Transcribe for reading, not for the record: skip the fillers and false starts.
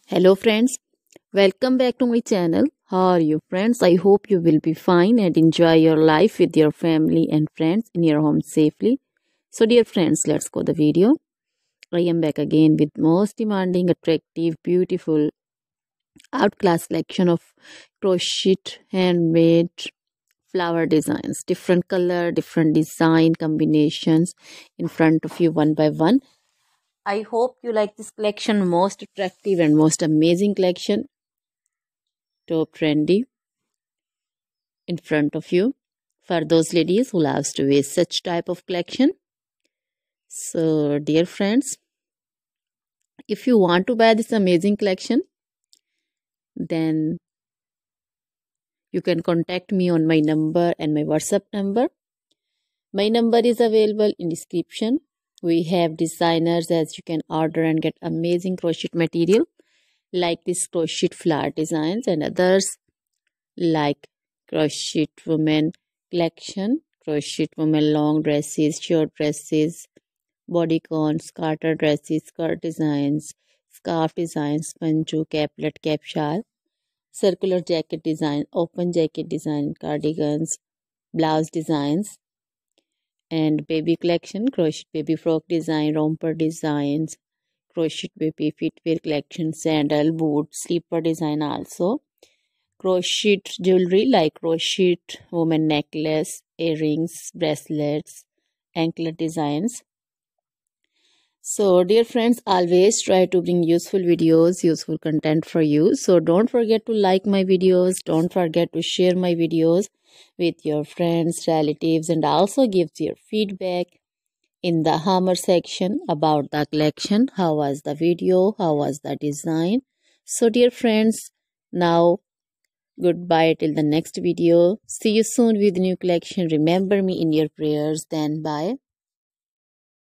Hello friends, welcome back to my channel. How are you friends? I hope you will be fine and enjoy your life with your family and friends in your home safely. So dear friends, let's go the video. I am back again with most demanding, attractive, beautiful, outclass collection of crochet handmade flower designs. Different color, different design combinations in front of you one by one. I hope you like this collection, most attractive and most amazing collection. Top trendy in front of you for those ladies who loves to wear such type of collection. So dear friends, if you want to buy this amazing collection, then you can contact me on my number and my WhatsApp number. My number is available in description. We have designers as you can order and get amazing crochet material like this crochet flower designs and others like crochet women collection, crochet women long dresses, short dresses, bodycons, garter dresses, skirt designs, scarf designs, panju, caplet, cap shawl, circular jacket design, open jacket design, cardigans, blouse designs, and baby collection, crochet baby frock design, romper designs, crochet baby footwear collection, sandal, boot, slipper design also. Crochet jewelry like crochet woman necklace, earrings, bracelets, anklet designs. So dear friends, always try to bring useful videos, useful content for you. So don't forget to like my videos, don't forget to share my videos with your friends, relatives, and also give your feedback in the hammer section about the collection. How was the video? How was the design? So dear friends, now goodbye till the next video. See you soon with new collection. Remember me in your prayers. Then bye.